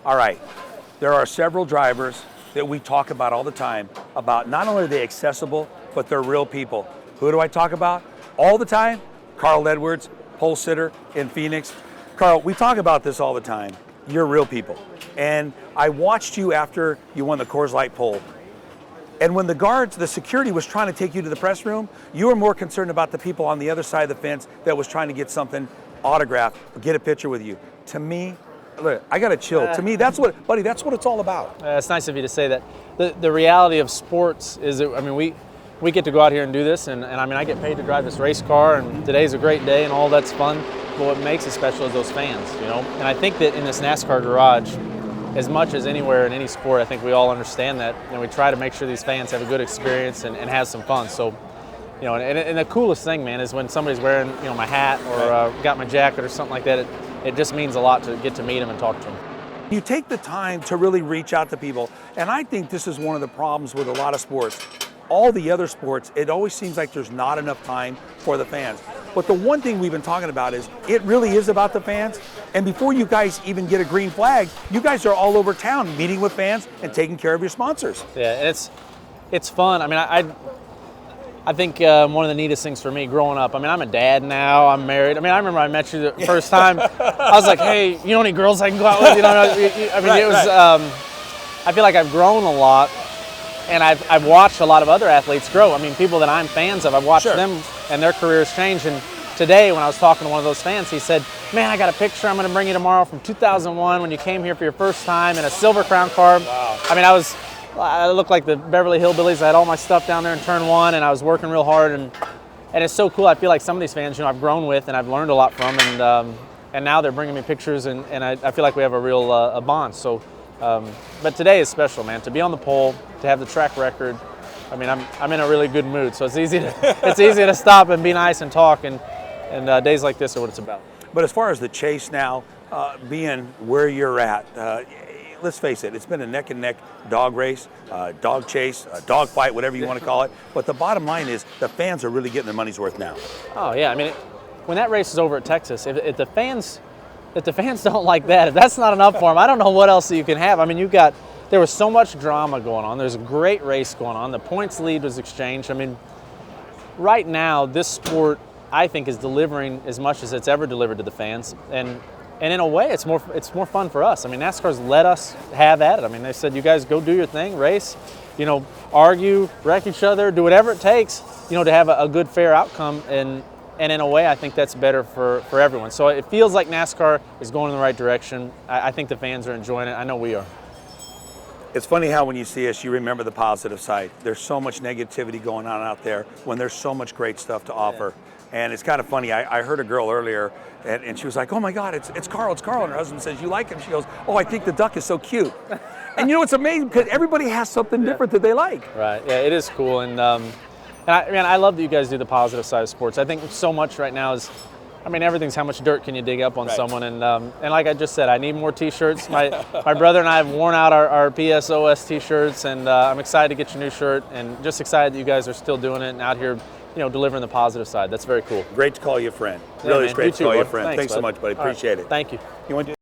All right, there are several drivers that we talk about all the time about not only are they accessible, but they're real people. Who do I talk about all the time? Carl Edwards, pole sitter in Phoenix. Carl, we talk about this all the time. You're real people. And I watched you after you won the Coors Light pole. And when the guards, the security was trying to take you to the press room, you were more concerned about the people on the other side of the fence that was trying to get something autographed, get a picture with you. To me, look, I got to chill. To me, that's what, buddy, that's what it's all about. It's nice of you to say that. The reality of sports is that, I mean, we get to go out here and do this, and I mean, I get paid to drive this race car, and today's a great day, and all that's fun. But what makes it special is those fans, you know? And I think that in this NASCAR garage, as much as anywhere in any sport, I think we all understand that, and we try to make sure these fans have a good experience and have some fun. So, you know, and the coolest thing, man, is when somebody's wearing, you know, my hat or got my jacket or something like that. It just means a lot to get to meet them and talk to them. You take the time to really reach out to people, and I think this is one of the problems with a lot of sports. All the other sports, it always seems like there's not enough time for the fans. But the one thing we've been talking about is it really is about the fans. And before you guys even get a green flag, you guys are all over town meeting with fans and taking care of your sponsors. Yeah, and it's fun. I mean, I think one of the neatest things for me growing up, I mean, I'm a dad now, I'm married. I mean, I remember I met you the first time. I was like, hey, you know any girls I can go out with? You know, I mean, it was, I feel like I've grown a lot, and I've watched a lot of other athletes grow. I mean, people that I'm fans of, I've watched them and their careers change. And today, when I was talking to one of those fans, he said, man, I got a picture I'm going to bring you tomorrow from 2001 when you came here for your first time in a silver Crown car. Wow. I mean, I looked like the Beverly Hillbillies. I had all my stuff down there in turn one, and I was working real hard. And it's so cool. I feel like some of these fans, you know, I've grown with and I've learned a lot from, and now they're bringing me pictures, and I feel like we have a real a bond. So, but today is special, man. To be on the pole, to have the track record. I mean, I'm in a really good mood, so it's easy to stop and be nice and talk, and days like this are what it's about. But as far as the chase now, being where you're at, let's face it, it's been a neck and neck dog race, dog chase, dog fight, whatever you want to call it. But the bottom line is the fans are really getting their money's worth now. Oh yeah, I mean, when that race is over at Texas, if the fans don't like that, if that's not enough for them, I don't know what else you can have. I mean, there was so much drama going on. There's a great race going on. The points lead was exchanged. I mean, right now, this sport, I think, is delivering as much as it's ever delivered to the fans. And in a way, it's more fun for us. I mean, NASCAR's let us have at it. I mean, they said, you guys go do your thing, race, you know, argue, wreck each other, do whatever it takes, you know, to have a good, fair outcome. And in a way, I think that's better for everyone. So it feels like NASCAR is going in the right direction. I think the fans are enjoying it. I know we are. It's funny how when you see us, you remember the positive side. There's so much negativity going on out there when there's so much great stuff to offer. And it's kind of funny. I heard a girl earlier, and she was like, oh my God, it's Carl, it's Carl. And her husband says, you like him? She goes, oh, I think the duck is so cute. And you know, it's amazing because everybody has something different that they like. Right, yeah, it is cool. And I love that you guys do the positive side of sports. I think so much right now is, I mean, everything's how much dirt can you dig up on someone. And like I just said, I need more T-shirts. My brother and I have worn out our PSOS T-shirts, and I'm excited to get your new shirt, and just excited that you guys are still doing it and out here, you know, delivering the positive side. That's very cool. Great to call you a friend. Yeah, really, man. it's great to call you a friend. Thanks so much, buddy. Appreciate it. Thank you. You want to